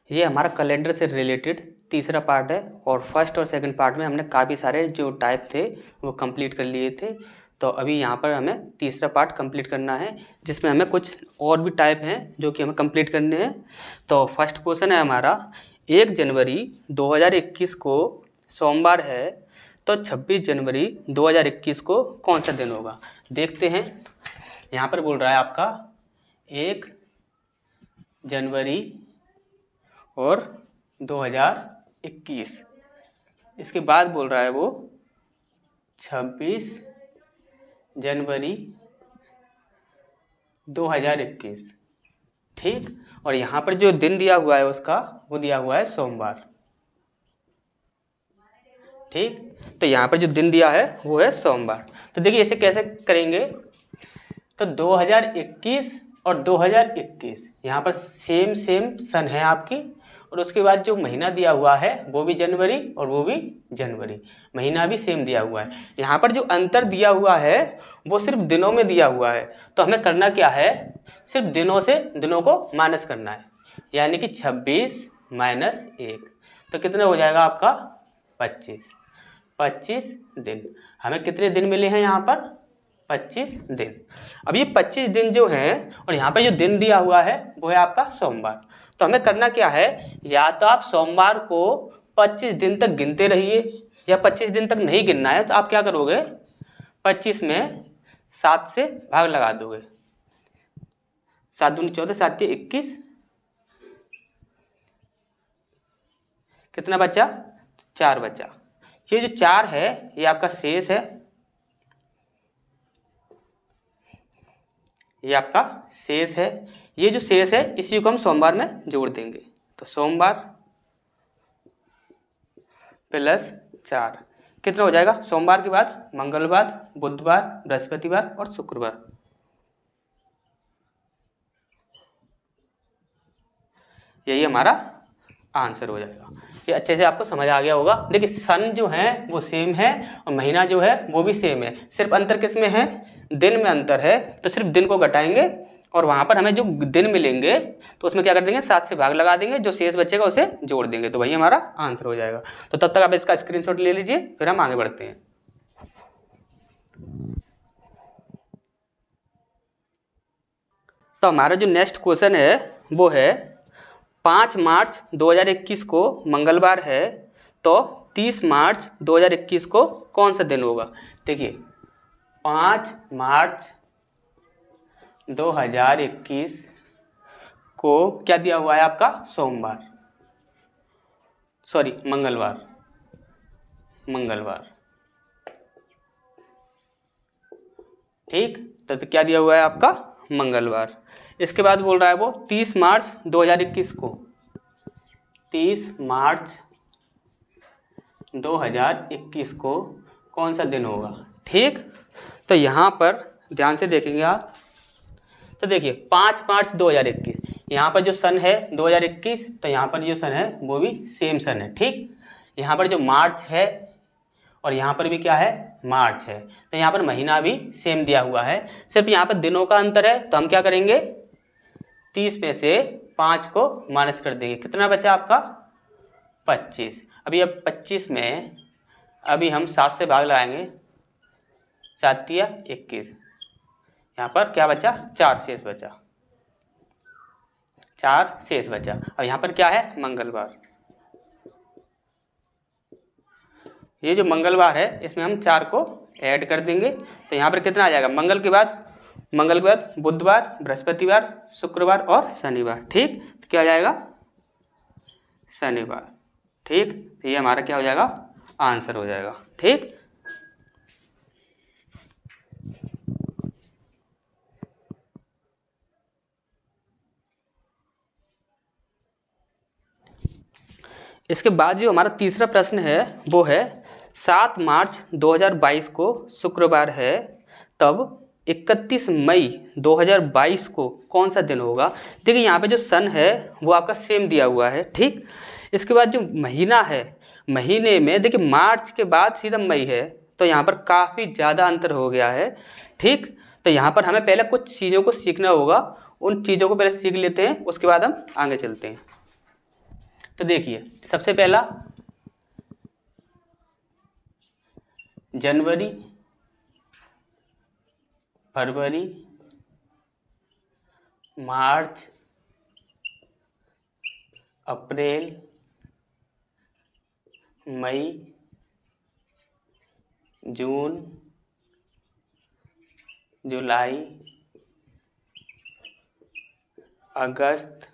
ये हमारा कैलेंडर से रिलेटेड तीसरा पार्ट है और फर्स्ट और सेकंड पार्ट में हमने काफ़ी सारे जो टाइप थे वो कंप्लीट कर लिए थे। तो अभी यहाँ पर हमें तीसरा पार्ट कंप्लीट करना है जिसमें हमें कुछ और भी टाइप हैं जो कि हमें कंप्लीट करने हैं। तो फर्स्ट क्वेश्चन है हमारा, 1 जनवरी 2021 को सोमवार है तो 26 जनवरी 2021 को कौन सा दिन होगा। देखते हैं, यहाँ पर बोल रहा है आपका 1 जनवरी और 2021, इसके बाद बोल रहा है वो 26 जनवरी 2021, ठीक। और यहाँ पर जो दिन दिया हुआ है उसका वो दिया हुआ है सोमवार, ठीक। तो यहाँ पर जो दिन दिया है वो है सोमवार। तो देखिए इसे कैसे करेंगे, तो 2021 और 2021 यहाँ पर सेम सन है आपकी, और उसके बाद जो महीना दिया हुआ है वो भी जनवरी और वो भी जनवरी, महीना भी सेम दिया हुआ है। यहाँ पर जो अंतर दिया हुआ है वो सिर्फ दिनों में दिया हुआ है, तो हमें करना क्या है, सिर्फ दिनों से दिनों को माइनस करना है, यानी कि 26 माइनस 1, तो कितना हो जाएगा आपका 25 दिन। हमें कितने दिन मिले हैं यहाँ पर, 25 दिन। अब ये 25 दिन जो हैं और यहाँ पे जो दिन दिया हुआ है वो है आपका सोमवार। तो हमें करना क्या है, या तो आप सोमवार को 25 दिन तक गिनते रहिए, या 25 दिन तक नहीं गिनना है तो आप क्या करोगे, 25 में 7 से भाग लगा दोगे, 7 दूनी 14, 7 तिया 21, कितना बचा, 4 बचा। ये जो 4 है ये आपका शेष है, ये आपका शेष है। ये जो शेष है इसी को हम सोमवार में जोड़ देंगे, तो सोमवार प्लस 4 कितना हो जाएगा, सोमवार के बाद मंगलवार, बुधवार, बृहस्पतिवार और शुक्रवार। यही हमारा आंसर हो जाएगा। ये अच्छे से आपको समझ आ गया होगा। देखिए सन जो है वो सेम है और महीना जो है वो भी सेम है, सिर्फ अंतर किस में है, दिन में अंतर है। तो सिर्फ दिन को घटाएंगे और वहाँ पर हमें जो दिन मिलेंगे तो उसमें क्या कर देंगे, 7 से भाग लगा देंगे, जो शेष बचेगा उसे जोड़ देंगे, तो वही हमारा आंसर हो जाएगा। तो तब तक आप इसका स्क्रीनशॉट ले लीजिए, फिर हम आगे बढ़ते हैं। तो हमारा जो नेक्स्ट क्वेश्चन है वो है, 5 मार्च 2021 को मंगलवार है तो 30 मार्च 2021 को कौन सा दिन होगा। देखिए 5 मार्च 2021 को क्या दिया हुआ है आपका, सोमवार, सॉरी मंगलवार, ठीक। तो क्या दिया हुआ है आपका, मंगलवार। इसके बाद बोल रहा है वो 30 मार्च 2021 को, 30 मार्च 2021 को कौन सा दिन होगा, ठीक। तो यहाँ पर ध्यान से देखेंगे आप, तो देखिए 5 मार्च 2021 यहाँ पर जो सन है 2021, तो यहाँ पर जो सन है वो भी सेम सन है, ठीक। यहाँ पर जो मार्च है और यहाँ पर भी क्या है, मार्च है, तो यहाँ पर महीना भी सेम दिया हुआ है, सिर्फ यहाँ पर दिनों का अंतर है। तो हम क्या करेंगे, 30 में से 5 को माइनस कर देंगे, कितना बचा आपका 25। अभी अब 25 में अभी हम 7 से भाग लगाएंगे, 7 तिया 21, यहाँ पर क्या बचा, 4 शेष बचा, 4 शेष बचा। और यहाँ पर क्या है, मंगलवार, ये जो मंगलवार है इसमें हम 4 को ऐड कर देंगे, तो यहाँ पर कितना आ जाएगा, मंगल के बाद बुधवार, बृहस्पतिवार, शुक्रवार और शनिवार, ठीक। तो क्या हो जाएगा, शनिवार, ठीक। तो ये हमारा क्या हो जाएगा, आंसर हो जाएगा, ठीक। इसके बाद जो हमारा तीसरा प्रश्न है वो है, 7 मार्च 2022 को शुक्रवार है तब 31 मई 2022 को कौन सा दिन होगा। देखिए यहाँ पे जो सन है वो आपका सेम दिया हुआ है, ठीक। इसके बाद जो महीना है, महीने में देखिए मार्च के बाद सीधा मई है, तो यहाँ पर काफ़ी ज़्यादा अंतर हो गया है, ठीक। तो यहाँ पर हमें पहले कुछ चीज़ों को सीखना होगा, उन चीज़ों को पहले सीख लेते हैं, उसके बाद हम आगे चलते हैं। तो देखिए सबसे पहला जनवरी, फरवरी, मार्च, अप्रैल, मई, जून, जुलाई, अगस्त,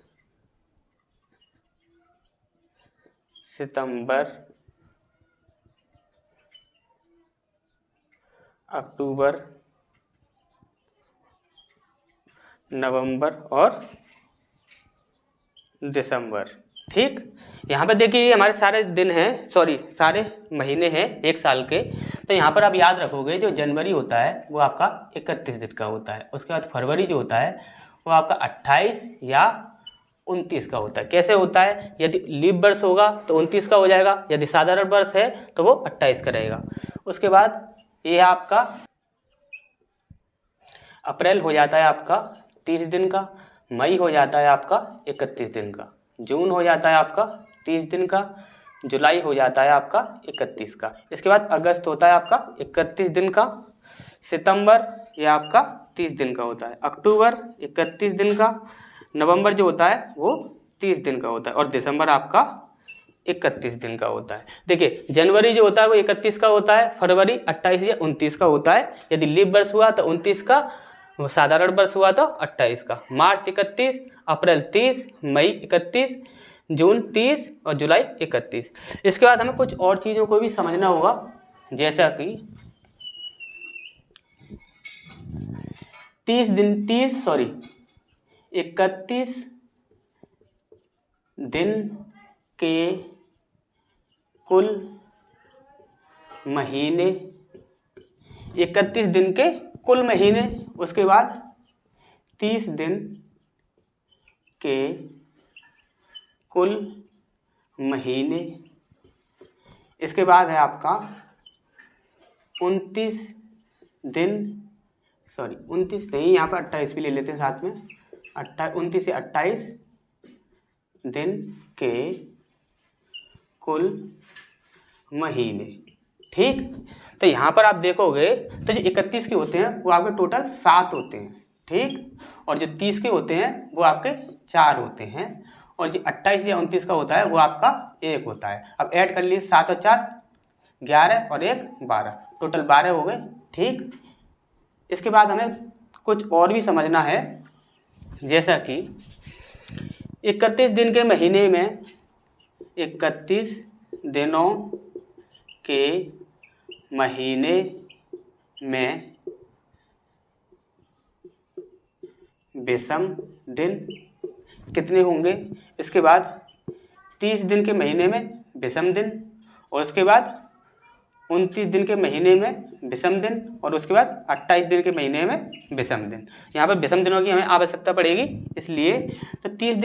सितंबर, अक्टूबर, नवंबर और दिसंबर। ठीक, यहाँ पर देखिए हमारे सारे दिन हैं, सॉरी सारे महीने हैं एक साल के। तो यहाँ पर आप याद रखोगे जो जनवरी होता है वो आपका 31 दिन का होता है, उसके बाद फरवरी जो होता है वो आपका 28 या 29 का होता है। कैसे होता है, यदि लीप वर्ष होगा तो 29 का हो जाएगा, यदि साधारण वर्ष है तो वो 28 का रहेगा। उसके बाद ये आपका अप्रैल हो जाता है आपका 30 दिन का, मई हो जाता है आपका 31 दिन का, जून हो जाता है आपका 30 दिन का, जुलाई हो जाता है आपका 31 का, इसके बाद अगस्त होता है आपका 31 दिन का, सितंबर ये आपका 30 दिन का होता है, अक्टूबर 31 दिन का, नवंबर जो होता है वो 30 दिन का होता है और दिसंबर आपका 31 दिन का होता है। देखिए जनवरी जो होता है वो 31 का होता है, फरवरी 28 या 29 का होता है, यदि लीप वर्ष हुआ तो 29 का, वो साधारण वर्ष हुआ तो 28 का, मार्च 31, अप्रैल 30, मई 31, जून 30 और जुलाई 31। इसके बाद हमें कुछ और चीज़ों को भी समझना होगा, जैसा कि 31 दिन के कुल महीने, 31 दिन के कुल महीने, उसके बाद 30 दिन के कुल महीने, इसके बाद है आपका 29 नहीं, यहाँ पर 28 भी ले लेते हैं साथ में, 29 से 28 दिन के कुल महीने। ठीक, तो यहाँ पर आप देखोगे तो जो 31 के होते हैं वो आपके टोटल 7 होते हैं। ठीक, और जो 30 के होते हैं वो आपके 4 होते हैं, और जो 28 या 29 का होता है वो आपका 1 होता है। अब ऐड कर लीजिए, 7 और 4 11 और 1 12, टोटल 12 हो गए। ठीक, इसके बाद हमें कुछ और भी समझना है, जैसा कि 31 दिन के महीने में 31 दिनों के महीने में विषम दिन कितने होंगे, इसके बाद 30 दिन के महीने में विषम दिन, और उसके बाद 29 दिन के महीने में विषम दिन, और उसके बाद 28 दिन के महीने में विषम दिन। यहाँ पर विषम दिनों की हमें आवश्यकता पड़ेगी, इसलिए तो 30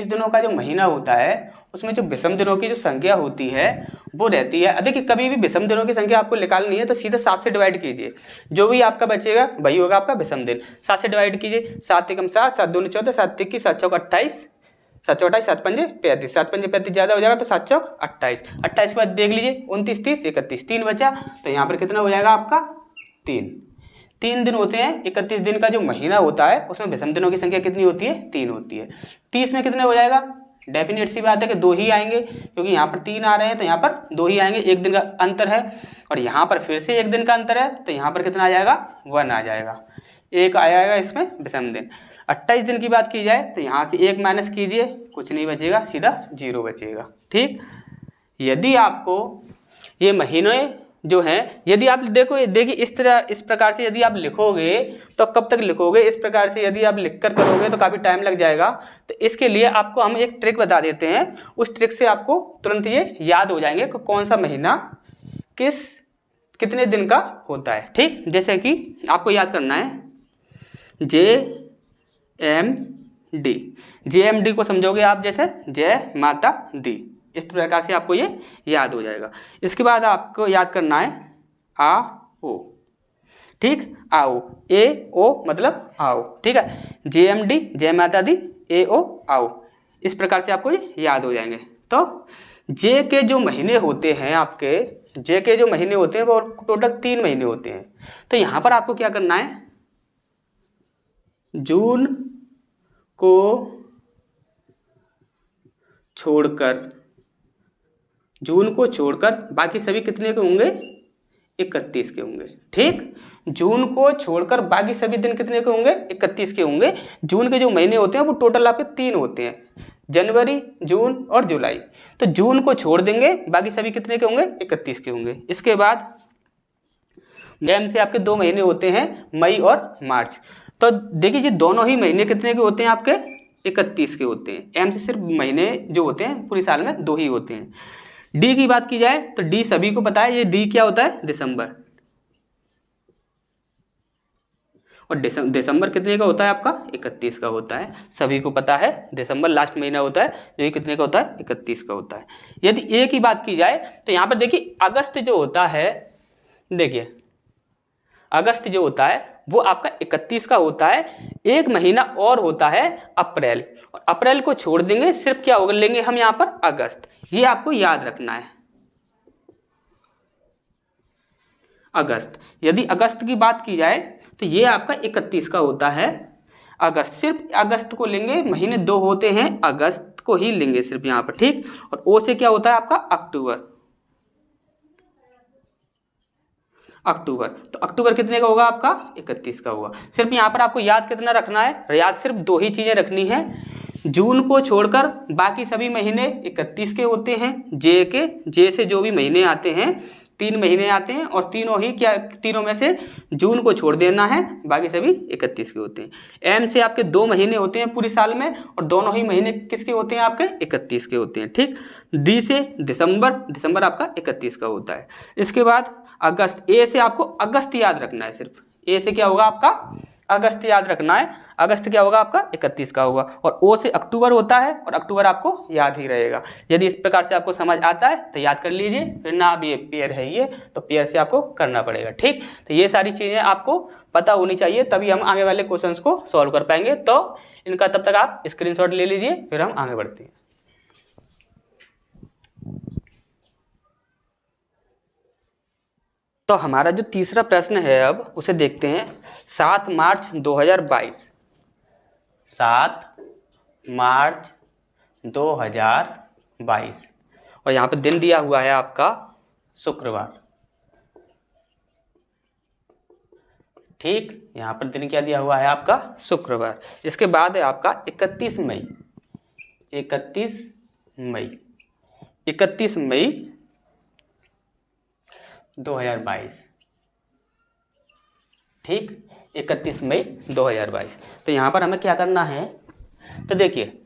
दिनों का जो महीना होता है उसमें जो विषम दिनों की जो संख्या होती है वो रहती है। देखिए कभी भी विषम दिनों की संख्या आपको निकालनी है तो सीधे 7 से डिवाइड कीजिए, जो भी आपका बचेगा वही होगा आपका विषम दिन। 7 से डिवाइड कीजिए, 7 एकम 7, 7 दूनी 14, 7 तिक्की 7 चौक 28, 7 चौक 28, 7 पंजे 35, 7 पंजे 35 ज़्यादा हो जाएगा तो 7 चौक 28, 28 के बाद देख लीजिए 29, 30, 31, 3 बचा, तो यहाँ पर कितना हो जाएगा आपका 3 दिन होते हैं। 31 दिन का जो महीना होता है उसमें विषम दिनों की संख्या कितनी होती है, 3 होती है। 30 में कितने हो जाएगा, डेफिनेट सी बात है कि 2 ही आएंगे, क्योंकि यहाँ पर 3 आ रहे हैं तो यहाँ पर 2 ही आएंगे, 1 दिन का अंतर है, और यहाँ पर फिर से 1 दिन का अंतर है तो यहाँ पर कितना आ जाएगा, 1 आ जाएगा, 1 आ जाएगा इसमें विषम दिन। 28 दिन की बात की जाए तो यहाँ से 1 माइनस कीजिए, कुछ नहीं बचेगा, सीधा 0 बचेगा। ठीक, यदि आपको ये महीने जो हैं, यदि आप देखिए इस प्रकार से यदि आप लिखोगे तो कब तक लिखोगे, इस प्रकार से यदि आप लिख कर करोगे तो काफ़ी टाइम लग जाएगा। तो इसके लिए आपको हम एक ट्रिक बता देते हैं, उस ट्रिक से आपको तुरंत ये याद हो जाएंगे कि कौन सा महीना कितने दिन का होता है। ठीक, जैसे कि आपको याद करना है JMD को समझोगे आप जैसे जय माता दी, इस प्रकार से आपको ये याद हो जाएगा। इसके बाद आपको याद करना है आओ। ठीक, आओ, AO मतलब आओ। ठीक है, JMD जय माता दी, AO आओ। इस प्रकार से आपको ये याद हो जाएंगे। तो जे के जो महीने होते हैं आपके, जे के जो महीने होते हैं वो टोटल 3 महीने होते हैं। तो यहाँ पर आपको क्या करना है, जून को छोड़कर बाकी सभी कितने के होंगे, 31 के होंगे। ठीक, जून को छोड़कर बाकी सभी दिन कितने के होंगे, 31 के होंगे। जून के जो महीने होते हैं वो टोटल आपके 3 होते हैं, जनवरी, जून और जुलाई। तो जून को छोड़ देंगे, बाकी सभी कितने के होंगे, 31 के होंगे। इसके बाद एम से आपके 2 महीने होते हैं, मई और मार्च। तो देखिए ये दोनों ही महीने कितने के होते हैं आपके, 31 के होते हैं। एम से सिर्फ महीने जो होते हैं पूरी साल में 2 ही होते हैं। डी की बात की जाए तो डी सभी को पता है, ये डी क्या होता है, दिसंबर। और दिसंबर कितने का होता है आपका, 31 का होता है। सभी को पता है दिसंबर लास्ट महीना होता है, जो ये कितने का होता है, 31 का होता है। यदि ए की बात की जाए तो यहाँ पर देखिए अगस्त जो होता है, देखिए अगस्त जो होता है वो आपका 31 का होता है। एक महीना और होता है अप्रैल, और अप्रैल को छोड़ देंगे, सिर्फ क्या होगा लेंगे हम यहाँ पर, अगस्त। ये आपको याद रखना है, अगस्त। यदि अगस्त की बात की जाए तो ये आपका 31 का होता है, अगस्त। सिर्फ अगस्त को लेंगे, महीने 2 होते हैं, अगस्त को ही लेंगे सिर्फ यहाँ पर। ठीक, और ओ से क्या होता है आपका, अक्टूबर। अक्टूबर, तो अक्टूबर कितने का होगा आपका, 31 का होगा। सिर्फ यहाँ पर आपको याद कितना रखना है, याद सिर्फ 2 ही चीजें रखनी है। जून को छोड़कर बाकी सभी महीने 31 के होते हैं, जे के, जे से जो भी महीने आते हैं 3 महीने आते हैं, और तीनों में से जून को छोड़ देना है, बाकी सभी 31 के होते हैं। एम से आपके 2 महीने होते हैं पूरी साल में, और दोनों ही महीने किसके होते हैं आपके, 31 के होते हैं। ठीक, डी से दिसंबर आपका 31 का होता है। इसके बाद अगस्त, ए से आपको अगस्त याद रखना है, सिर्फ ए से क्या होगा आपका, अगस्त याद रखना है। अगस्त क्या होगा आपका, 31 का होगा। और ओ से अक्टूबर होता है, और अक्टूबर आपको याद ही रहेगा। यदि इस प्रकार से आपको समझ आता है तो याद कर लीजिए, फिर ना अब ये पेयर है ये तो पेयर से आपको करना पड़ेगा। ठीक, तो ये सारी चीज़ें आपको पता होनी चाहिए, तभी हम आगे वाले क्वेश्चंस को सॉल्व कर पाएंगे। तो इनका तब तक आप स्क्रीनशॉट ले लीजिए, फिर हम आगे बढ़ते हैं। तो हमारा जो तीसरा प्रश्न है अब उसे देखते हैं। 7 मार्च 2022, 7 मार्च 2022, और यहाँ पर दिन दिया हुआ है आपका शुक्रवार। ठीक, यहाँ पर दिन क्या दिया हुआ है आपका, शुक्रवार। इसके बाद है आपका 31 मई, 31 मई 2022। ठीक, 31 मई 2022। तो यहाँ पर हमें क्या करना है, तो देखिए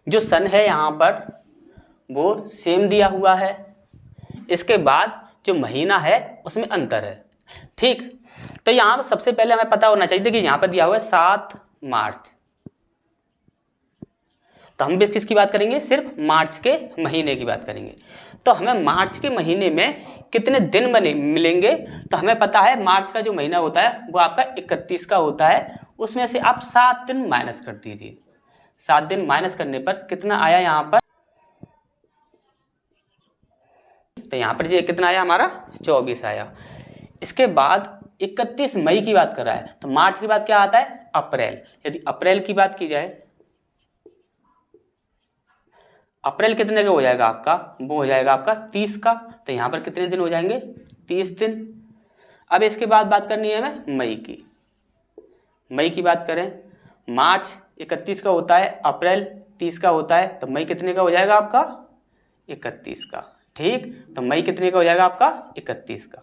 जो सन है यहाँ पर वो सेम दिया हुआ है, इसके बाद जो महीना है उसमें अंतर है। ठीक, तो यहाँ पर सबसे पहले हमें पता होना चाहिए कि यहाँ पर दिया हुआ है 7 मार्च, तो हम भी किसकी बात करेंगे, सिर्फ मार्च के महीने की बात करेंगे। तो हमें मार्च के महीने में कितने दिन मिलेंगे, तो हमें पता है मार्च का जो महीना होता है वो आपका 31 का होता है। उसमें से आप 7 दिन माइनस कर दीजिए। 7 दिन माइनस करने पर कितना आया यहाँ पर, तो यहाँ पर ये कितना आया हमारा, 24 आया। इसके बाद 31 मई की बात कर रहा है, तो मार्च के बाद क्या आता है, अप्रैल। यदि अप्रैल की बात की जाए, अप्रैल कितने का हो जाएगा आपका, वो हो जाएगा आपका 30 का। तो यहाँ पर कितने दिन हो जाएंगे, 30 दिन। अब इसके बाद बात करनी है हमें मई की। मई की बात करें, मार्च 31 का होता है, अप्रैल 30 का होता है, तो मई कितने का हो जाएगा आपका, 31 का। ठीक, तो मई कितने का हो जाएगा आपका, 31 का।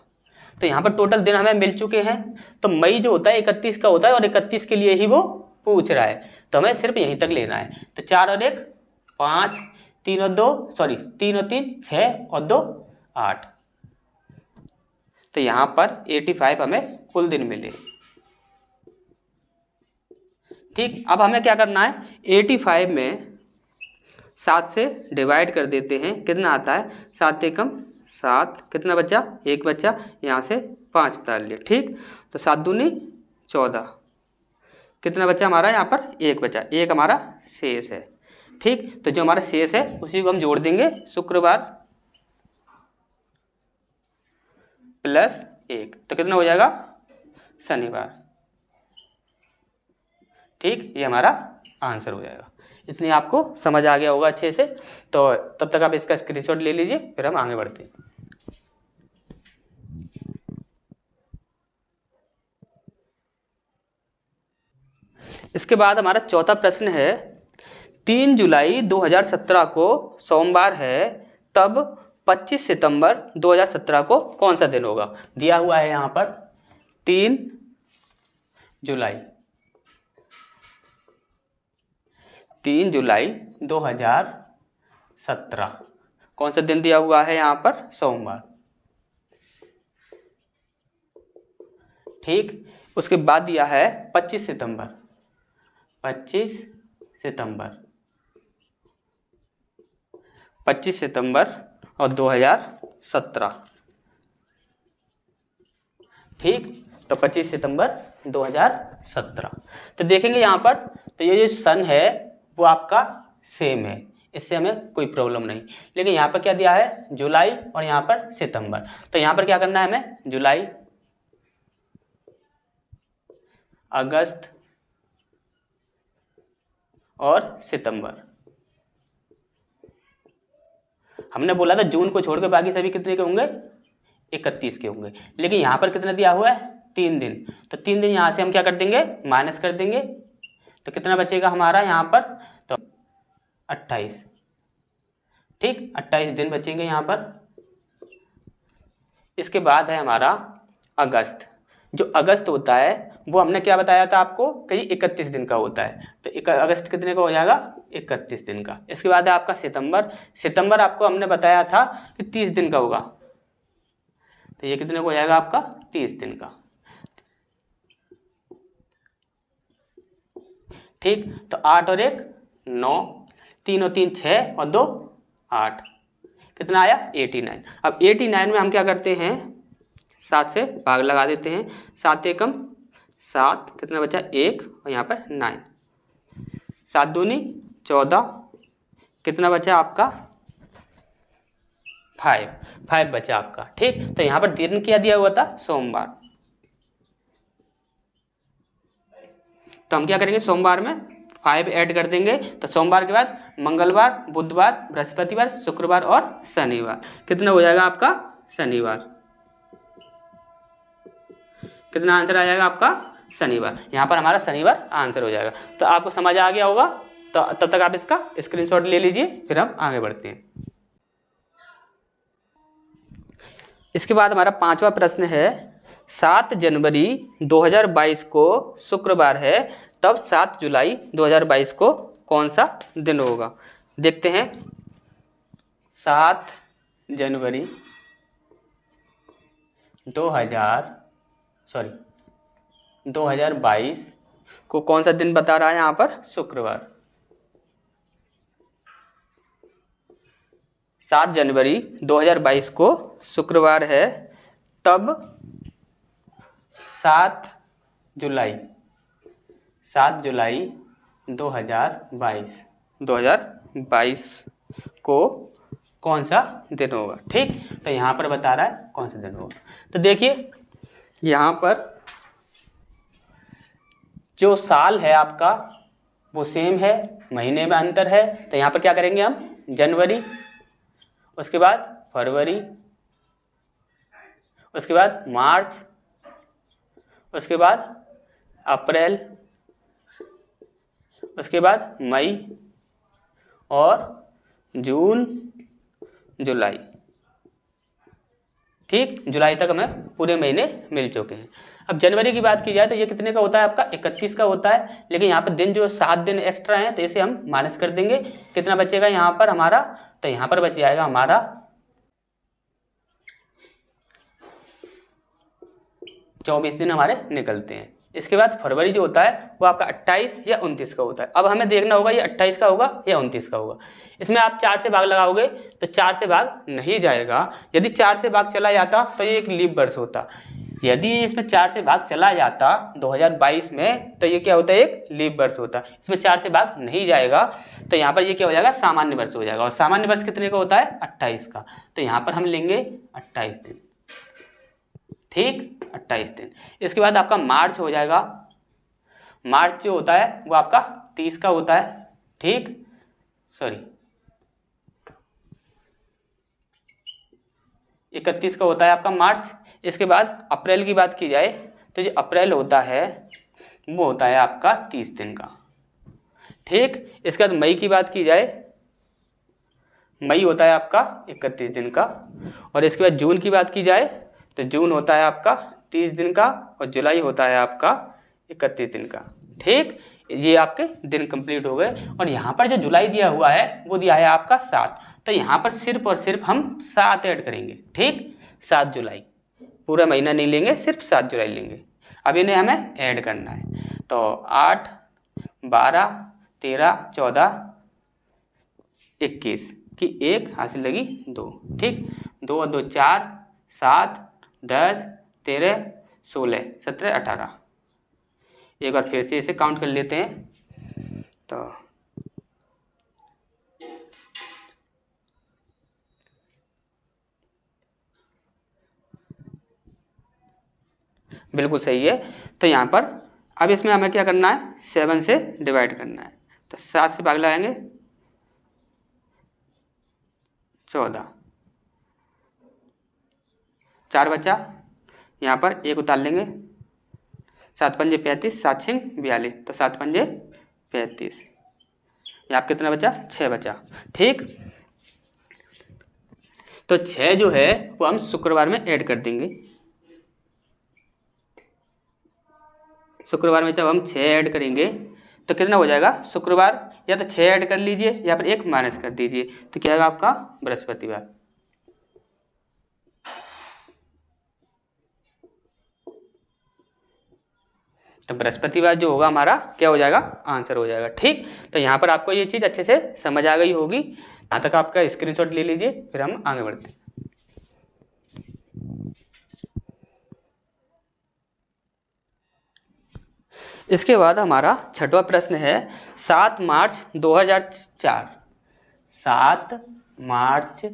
तो यहाँ पर टोटल दिन हमें मिल चुके हैं। तो मई जो होता है 31 का होता है, और 31 के लिए ही वो पूछ रहा है, तो हमें सिर्फ यहीं तक लेना है। तो 4 और 1 5, 3 और 2 6 और 2 8। तो यहाँ पर 85 हमें कुल दिन मिले। ठीक, अब हमें क्या करना है, 85 में 7 से डिवाइड कर देते हैं, कितना आता है, 7 एकम 7, कितना बचा, 1 बचा, यहाँ से 5 उतार लिया। ठीक, तो 7 दूनी 14, कितना बचा हमारा यहाँ पर, 1 बचा, 1 हमारा शेष है। ठीक, तो जो हमारा शेष है उसी को हम जोड़ देंगे, शुक्रवार प्लस 1, तो कितना हो जाएगा, शनिवार। ठीक, ये हमारा आंसर हो जाएगा। इसलिए आपको समझ आ गया होगा अच्छे से। तो तब तक आप इसका स्क्रीनशॉट ले लीजिए, फिर हम आगे बढ़ते हैं। इसके बाद हमारा चौथा प्रश्न है, 3 जुलाई 2017 को सोमवार है, तब 25 सितंबर 2017 को कौन सा दिन होगा। दिया हुआ है यहाँ पर 3 जुलाई 2017 कौन सा दिन दिया हुआ है यहाँ पर, सोमवार। ठीक, उसके बाद दिया है 25 सितंबर 25 सितंबर और 2017। ठीक, तो 25 सितंबर 2017। तो देखेंगे यहाँ पर, तो ये जो सन है वो आपका सेम है, इससे हमें कोई प्रॉब्लम नहीं। लेकिन यहाँ पर क्या दिया है, जुलाई और यहाँ पर सितंबर। तो यहाँ पर क्या करना है हमें, जुलाई, अगस्त और सितंबर। हमने बोला था जून को छोड़ के बाकी सभी कितने के होंगे, 31 के होंगे। लेकिन यहाँ पर कितना दिया हुआ है, 3 दिन। तो 3 दिन यहाँ से हम क्या कर देंगे, माइनस कर देंगे। तो कितना बचेगा हमारा यहाँ पर, तो 28। ठीक, 28 दिन बचेंगे यहाँ पर। इसके बाद है हमारा अगस्त। जो अगस्त होता है वो हमने क्या बताया था आपको कि 31 दिन का होता है। तो अगस्त कितने का हो जाएगा, 31 दिन का। इसके बाद है आपका सितंबर। सितंबर आपको हमने बताया था कि 30 दिन का होगा। तो ये कितने का हो जाएगा आपका, 30 दिन का। ठीक, तो 8 और 1 9, 3 और 3 6 और 2 8, कितना आया, 89। अब 89 में हम क्या करते हैं, 7 से भाग लगा देते हैं। 7 एकम 7, कितना बचा, 1 और यहाँ पर 9। 7 दूनी 14, कितना बचा आपका, 5 बचा आपका। ठीक, तो यहाँ पर दिन क्या दिया हुआ था, सोमवार। तो हम क्या करेंगे, सोमवार में 5 ऐड कर देंगे। तो सोमवार के बाद मंगलवार, बुधवार, बृहस्पतिवार, शुक्रवार और शनिवार। कितना हो जाएगा आपका, शनिवार। कितना आंसर आ जाएगा आपका, शनिवार। यहाँ पर हमारा शनिवार आंसर हो जाएगा। तो आपको समझ आ गया होगा। तो तब तक आप इसका स्क्रीनशॉट ले लीजिए, फिर हम आगे बढ़ते हैं। इसके बाद हमारा 5वां प्रश्न है, 7 जनवरी 2022 को शुक्रवार है, तब 7 जुलाई 2022 को कौन सा दिन होगा। देखते हैं, 7 जनवरी 2022 को कौन सा दिन बता रहा है यहाँ पर, शुक्रवार। 7 जनवरी 2022 को शुक्रवार है, तब 7 जुलाई 2022 को कौन सा दिन होगा। ठीक, तो यहाँ पर बता रहा है कौन सा दिन होगा। तो देखिए यहाँ पर जो साल है आपका वो सेम है, महीने में अंतर है। तो यहाँ पर क्या करेंगे हम, जनवरी, उसके बाद फरवरी, उसके बाद मार्च, उसके बाद अप्रैल, उसके बाद मई और जून, जुलाई। ठीक, जुलाई तक हमें पूरे महीने मिल चुके हैं। अब जनवरी की बात की जाए तो ये कितने का होता है आपका, 31 का होता है। लेकिन यहाँ पर दिन जो 7 दिन एक्स्ट्रा हैं, तो इसे हम माइनस कर देंगे। कितना बचेगा यहाँ पर हमारा, तो यहाँ पर बच जाएगा हमारा 24 दिन हमारे निकलते हैं। इसके बाद फरवरी जो होता है वो आपका 28 या 29 का होता है। अब हमें देखना होगा ये 28 का होगा या 29 का होगा। इसमें आप 4 से भाग लगाओगे तो 4 से भाग नहीं जाएगा। यदि 4 से भाग चला जाता तो ये एक लीप वर्ष होता। यदि इसमें 4 से भाग चला जाता 2022 में तो ये क्या होता है, एक लीप वर्ष होता। इसमें 4 से भाग नहीं जाएगा तो यहाँ पर ये क्या हो जाएगा, सामान्य वर्ष हो जाएगा। और सामान्य वर्ष कितने का होता है, 28 का। तो यहाँ पर हम लेंगे 28 दिन, ठीक, 28 दिन। इसके बाद आपका मार्च हो जाएगा। मार्च जो होता है वो आपका 30 का होता है, ठीक, सॉरी 31 का होता है आपका मार्च। इसके बाद अप्रैल की बात की जाए तो जो अप्रैल होता है वो होता है आपका 30 दिन का, ठीक। इसके बाद मई की बात की जाए, मई होता है आपका 31 दिन का। और इसके बाद जून की बात की जाए तो जून होता है आपका 30 दिन का। और जुलाई होता है आपका 31 दिन का, ठीक। ये आपके दिन कंप्लीट हो गए। और यहाँ पर जो जुलाई दिया हुआ है वो दिया है आपका 7। तो यहाँ पर सिर्फ और सिर्फ हम 7 ऐड करेंगे, ठीक, 7 जुलाई। पूरा महीना नहीं लेंगे, सिर्फ 7 जुलाई लेंगे। अब इन्हें हमें ऐड करना है। तो 8, 12, 13, 14, 21 की 1 हासिल लगी 2, ठीक। 2 और 2 4, 7, 10, 13, 16, 17, 18। एक बार फिर से इसे काउंट कर लेते हैं। तो बिल्कुल सही है। तो यहाँ पर अब इसमें हमें क्या करना है, 7 से डिवाइड करना है। तो 7 से भाग लगाएंगे 14, 4 बचा, यहाँ पर 1 उतार लेंगे। 7 पंजे 35, 7 छिंग 42, तो 7 पंजे 35। यहाँ कितना बचा, 6 बचा, ठीक। तो 6 जो है वो हम शुक्रवार में ऐड कर देंगे। शुक्रवार में जब हम 6 ऐड करेंगे तो कितना हो जाएगा, शुक्रवार या तो 6 ऐड कर लीजिए या फिर 1 माइनस कर दीजिए, तो क्या आएगा आपका बृहस्पतिवार। तो बृहस्पतिवार जो होगा हमारा क्या हो जाएगा, आंसर हो जाएगा, ठीक। तो यहाँ पर आपको ये चीज़ अच्छे से समझ आ गई होगी। यहाँ तक आपका स्क्रीनशॉट ले लीजिए, फिर हम आगे बढ़ते हैं। इसके बाद हमारा छठवां प्रश्न है 7 मार्च 2004। 7 मार्च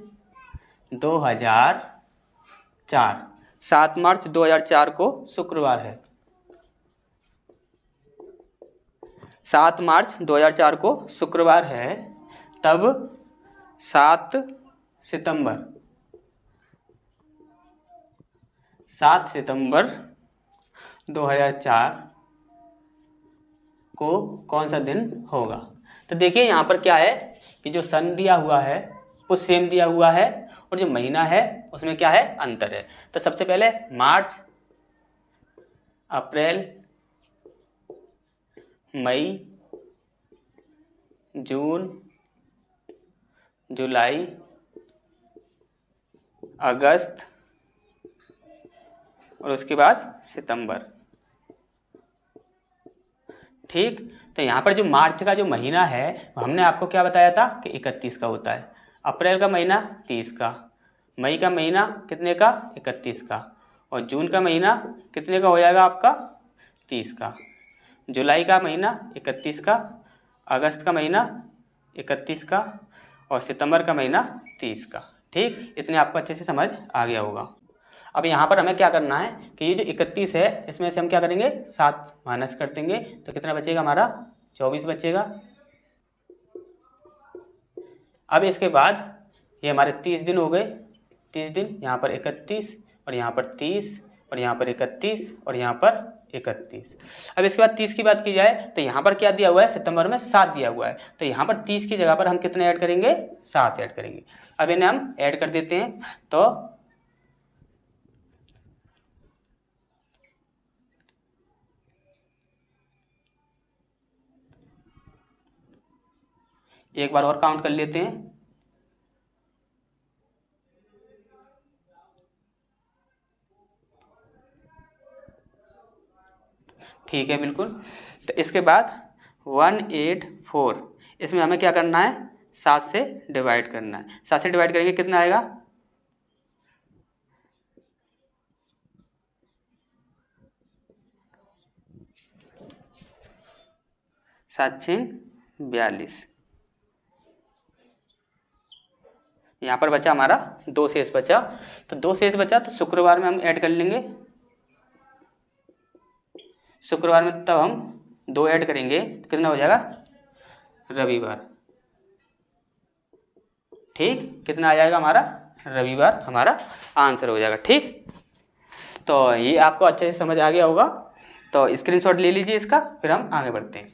2004, 7 मार्च 2004 को शुक्रवार है। 7 मार्च 2004 को शुक्रवार है, तब 7 सितंबर 2004 को कौन सा दिन होगा। तो देखिए यहाँ पर क्या है कि जो सन दिया हुआ है वो सेम दिया हुआ है और जो महीना है उसमें क्या है, अंतर है। तो सबसे पहले मार्च, अप्रैल, मई, जून, जुलाई, अगस्त और उसके बाद सितंबर, ठीक। तो यहाँ पर जो मार्च का जो महीना है हमने आपको क्या बताया था कि 31 का होता है। अप्रैल का महीना 30 का, मई का महीना कितने का, 31 का, और जून का महीना कितने का हो जाएगा आपका, 30 का, जुलाई का महीना 31 का, अगस्त का महीना 31 का और सितंबर का महीना 30 का, ठीक। इतने आपको अच्छे से समझ आ गया होगा। अब यहाँ पर हमें क्या करना है कि ये जो 31 है इसमें से हम क्या करेंगे, 7 माइनस कर देंगे, तो कितना बचेगा हमारा, 24 बचेगा। अब इसके बाद ये हमारे 30 दिन हो गए, 30 दिन, यहाँ पर 31 और यहाँ पर 30 और यहाँ पर 31 और यहाँ पर 31। अब इसके बाद 30 की बात की जाए तो यहाँ पर क्या दिया हुआ है, सितंबर में 7 दिया हुआ है, तो यहाँ पर 30 की जगह पर हम कितने ऐड करेंगे, 7 ऐड करेंगे। अब इन्हें हम ऐड कर देते हैं। तो एक बार और काउंट कर लेते हैं। ठीक है, बिल्कुल। तो इसके बाद 184, इसमें हमें क्या करना है, 7 से डिवाइड करना है। 7 से डिवाइड करेंगे कितना आएगा, 7 6 42। यहाँ पर बचा हमारा 2 शेष बचा, तो 2 शेष बचा तो शुक्रवार में हम ऐड कर लेंगे। शुक्रवार में तब हम 2 ऐड करेंगे तो कितना हो जाएगा, रविवार। ठीक, कितना आ जाएगा हमारा, रविवार हमारा आंसर हो जाएगा। ठीक, तो ये आपको अच्छे से समझ आ गया होगा, तो स्क्रीनशॉट ले लीजिए इसका, फिर हम आगे बढ़ते हैं।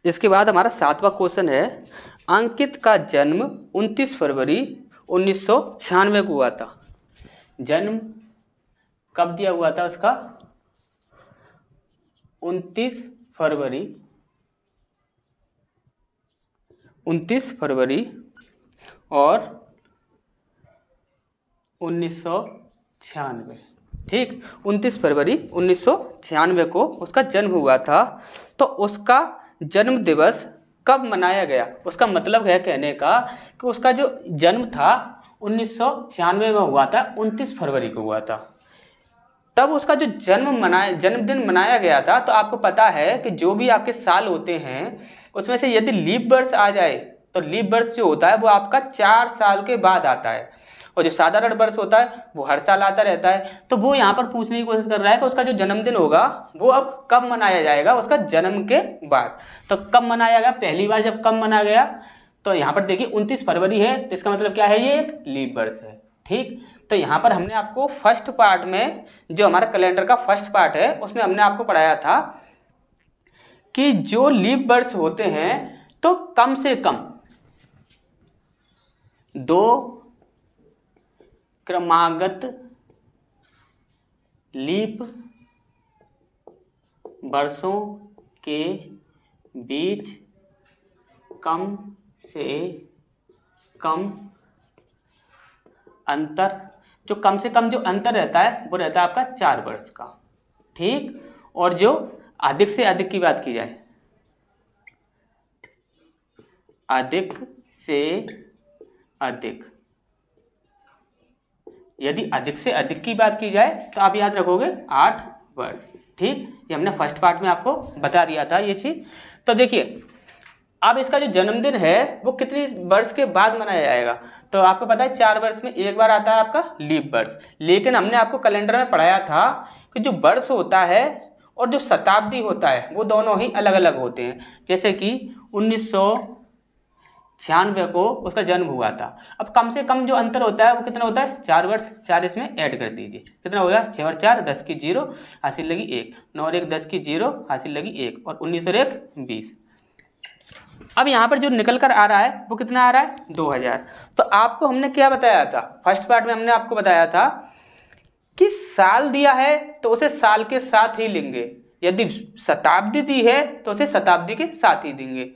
इसके बाद हमारा 7वां क्वेश्चन है, अंकित का जन्म 29 फरवरी 1996 को हुआ था। जन्म कब दिया हुआ था उसका, 29 फरवरी और 1996। ठीक, 29 फरवरी 1996 को उसका जन्म हुआ था। तो उसका जन्म दिवस कब मनाया गया, उसका मतलब है कहने का कि उसका जो जन्म था 1996 में हुआ था, 29 फरवरी को हुआ था। तब उसका जो जन्मदिन मनाया गया था। तो आपको पता है कि जो भी आपके साल होते हैं उसमें से यदि लीप वर्ष आ जाए तो लीप वर्ष जो होता है वो आपका 4 साल के बाद आता है, और जो साधारण वर्ष होता है वो हर साल आता रहता है। तो वो यहाँ पर पूछने की कोशिश कर रहा है कि उसका जो जन्मदिन होगा वो अब कब मनाया जाएगा, उसका जन्म के बाद। तो कब मनाया गया, पहली बार जब कब मनाया गया, तो यहाँ पर देखिए 29 फरवरी है, तो इसका मतलब क्या है, ये एक लीप वर्ष है। ठीक, तो यहाँ पर हमने आपको फर्स्ट पार्ट में, जो हमारा कैलेंडर का फर्स्ट पार्ट है, उसमें हमने आपको पढ़ाया था कि जो लीप वर्ष होते हैं तो कम से कम 2 क्रमागत लीप वर्षों के बीच कम से कम अंतर, जो कम से कम जो अंतर रहता है वो रहता है आपका 4 वर्ष का। ठीक, और जो अधिक से अधिक की बात की जाए, अधिक से अधिक, यदि अधिक से अधिक की बात की जाए तो आप याद रखोगे 8 वर्ष। ठीक, ये हमने फर्स्ट पार्ट में आपको बता दिया था ये चीज। तो देखिए अब इसका जो जन्मदिन है वो कितनी वर्ष के बाद मनाया जाएगा, तो आपको पता है 4 वर्ष में एक बार आता है आपका लीप वर्ष। लेकिन हमने आपको कैलेंडर में पढ़ाया था कि जो वर्ष होता है और जो शताब्दी होता है वो दोनों ही अलग अलग होते हैं। जैसे कि 1996 को उसका जन्म हुआ था। अब कम से कम जो अंतर होता है वो कितना होता है, 4 वर्ष। 4 इसमें ऐड कर दीजिए, कितना होगा, 6 और 4 10 की 0, हासिल लगी 1, 9 और 1 10 की 0, हासिल लगी 1, और 19 और 1 20। अब यहाँ पर जो निकल कर आ रहा है वो कितना आ रहा है, 2000। तो आपको हमने क्या बताया था, फर्स्ट पार्ट में हमने आपको बताया था कि साल दिया है तो उसे साल के साथ ही लेंगे, यदि शताब्दी दी है तो उसे शताब्दी के साथ ही देंगे।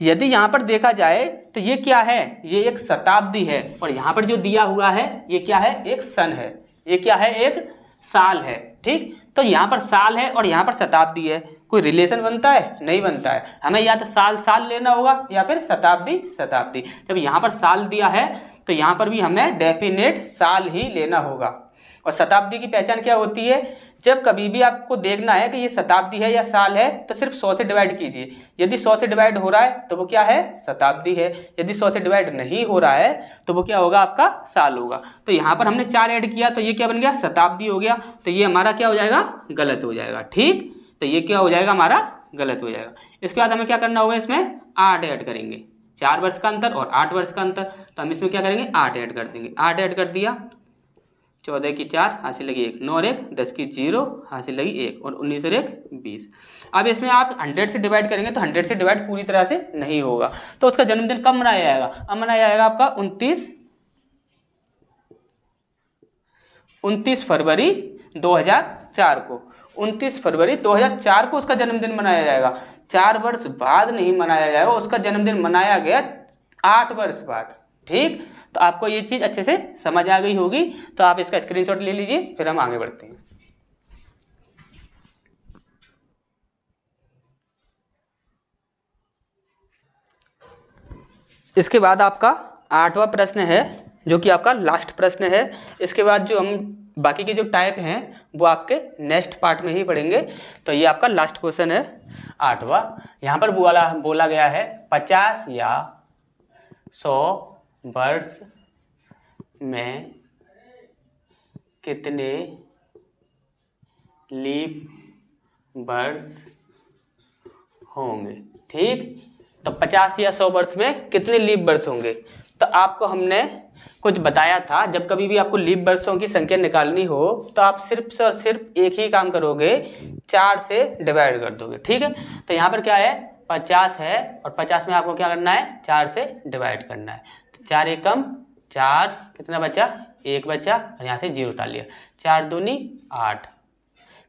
यदि यहाँ पर देखा जाए तो ये क्या है, ये एक शताब्दी है, और यहाँ पर जो दिया हुआ है ये क्या है, एक सन है, ये क्या है, एक साल है। ठीक, तो यहाँ पर साल है और यहाँ पर शताब्दी है, कोई रिलेशन बनता है, नहीं बनता है। हमें या तो साल साल लेना होगा या फिर शताब्दी शताब्दी। जब यहाँ पर साल दिया है तो यहाँ पर भी हमें डेफिनेट साल ही लेना होगा। और शताब्दी की पहचान क्या होती है, जब कभी भी आपको देखना है कि ये शताब्दी है या साल है तो सिर्फ 100 से डिवाइड कीजिए। यदि 100 से डिवाइड हो रहा है तो वो क्या है, शताब्दी है। यदि 100 से डिवाइड नहीं हो रहा है तो वो क्या होगा, आपका साल होगा। तो यहाँ पर हमने 4 ऐड किया तो ये क्या बन गया, शताब्दी हो गया। तो ये हमारा क्या हो जाएगा, गलत हो जाएगा। ठीक, तो ये क्या हो जाएगा, हमारा गलत हो जाएगा। इसके बाद हमें क्या करना होगा, इसमें 8 ऐड करेंगे, 4 वर्ष का अंतर और 8 वर्ष का अंतर। तो हम इसमें क्या करेंगे, 8 ऐड कर देंगे। 8 ऐड कर दिया, 14 की 4, हासिल लगी 1, 9 और 1 10 की 0, हासिल लगी 1, और 19 और 1 20। अब इसमें आप 100 से डिवाइड करेंगे तो 100 से डिवाइड पूरी तरह से नहीं होगा। तो उसका जन्मदिन कब मनाया जाएगा, अब मनाया जाएगा आपका 29 फरवरी 2004 को। 29 फरवरी 2004 को उसका जन्मदिन मनाया जाएगा। 4 वर्ष बाद नहीं मनाया जाएगा, उसका जन्मदिन मनाया गया 8 वर्ष बाद। ठीक, तो आपको ये चीज अच्छे से समझ आ गई होगी, तो आप इसका स्क्रीनशॉट ले लीजिए, फिर हम आगे बढ़ते हैं। इसके बाद आपका 8वां प्रश्न है जो कि आपका लास्ट प्रश्न है। इसके बाद जो हम बाकी के जो टाइप हैं वो आपके नेक्स्ट पार्ट में ही पढ़ेंगे। तो ये आपका लास्ट क्वेश्चन है 8वां। यहाँ पर बोला गया है 50 या 100 वर्ष में कितने लीप वर्ष होंगे। ठीक, तो 50 या 100 वर्ष में कितने लीप वर्ष होंगे। तो आपको हमने कुछ बताया था, जब कभी भी आपको लीप वर्षों की संख्या निकालनी हो तो आप सिर्फ और सिर्फ एक ही काम करोगे, 4 से डिवाइड कर दोगे। ठीक है, तो यहाँ पर क्या है 50 है और 50 में आपको क्या करना है 4 से डिवाइड करना है। तो 4 एकम 4, कितना बचा 1 बचा और यहाँ से 0 उतार लिया, 4 दूनी 8,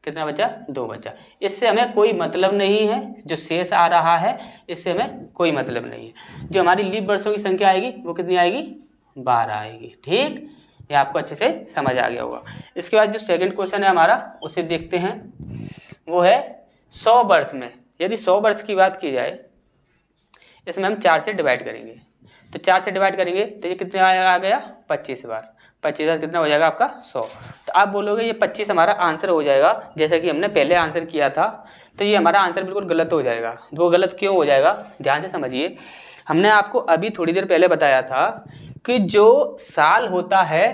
कितना बचा 2 बचा। इससे हमें कोई मतलब नहीं है, जो शेष आ रहा है इससे हमें कोई मतलब नहीं है। जो हमारी लीप वर्षों की संख्या आएगी वो कितनी आएगी 12 आएगी। ठीक, ये आपको अच्छे से समझ आ गया होगा। इसके बाद जो सेकंड क्वेश्चन है हमारा उसे देखते हैं। वो है 100 वर्ष में, यदि 100 वर्ष की बात की जाए, इसमें हम 4 से डिवाइड करेंगे। तो 4 से डिवाइड करेंगे तो ये कितने आ गया 25 बार, 25 बार कितना हो जाएगा आपका 100। तो आप बोलोगे ये 25 हमारा आंसर हो जाएगा, जैसा कि हमने पहले आंसर किया था। तो ये हमारा आंसर बिल्कुल गलत हो जाएगा। वो गलत क्यों हो जाएगा, ध्यान से समझिए। हमने आपको अभी थोड़ी देर पहले बताया था कि जो साल होता है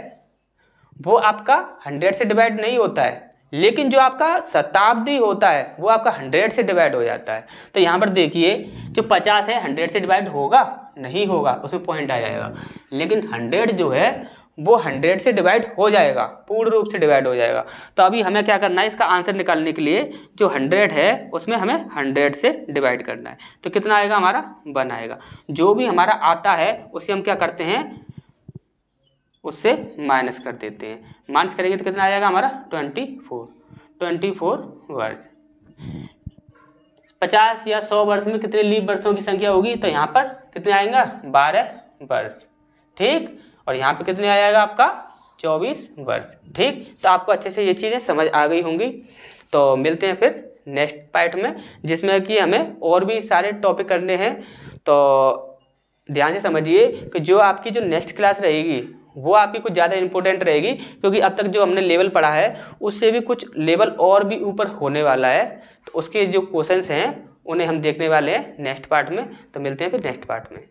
वो आपका 100 से डिवाइड नहीं होता है, लेकिन जो आपका शताब्दी होता है वो आपका 100 से डिवाइड हो जाता है। तो यहाँ पर देखिए जो 50 है 100 से डिवाइड होगा नहीं होगा, उसमें पॉइंट आ जाएगा। लेकिन 100 जो है वो 100 से डिवाइड हो जाएगा, पूर्ण रूप से डिवाइड हो जाएगा। तो अभी हमें क्या करना है, इसका आंसर निकालने के लिए जो 100 है उसमें हमें 100 से डिवाइड करना है। तो कितना आएगा हमारा 1 आएगा। जो भी हमारा आता है उसे हम क्या करते हैं, उससे माइनस कर देते हैं। माइनस करेंगे तो कितना आ जाएगा हमारा 24 वर्ष। 50 या 100 वर्ष में कितने लीप वर्षों की संख्या होगी, तो यहाँ पर कितने आएगा 12 वर्ष। ठीक, और यहाँ पे कितने आ जाएगा आपका 24 वर्ष। ठीक, तो आपको अच्छे से ये चीज़ें समझ आ गई होंगी। तो मिलते हैं फिर नेक्स्ट पार्ट में, जिसमें कि हमें और भी सारे टॉपिक करने हैं। तो ध्यान से समझिए कि जो आपकी जो नेक्स्ट क्लास रहेगी वो आपकी कुछ ज़्यादा इंपॉर्टेंट रहेगी, क्योंकि अब तक जो हमने लेवल पढ़ा है उससे भी कुछ लेवल और भी ऊपर होने वाला है। तो उसके जो क्वेश्चंस हैं उन्हें हम देखने वाले हैं नेक्स्ट पार्ट में। तो मिलते हैं फिर नेक्स्ट पार्ट में।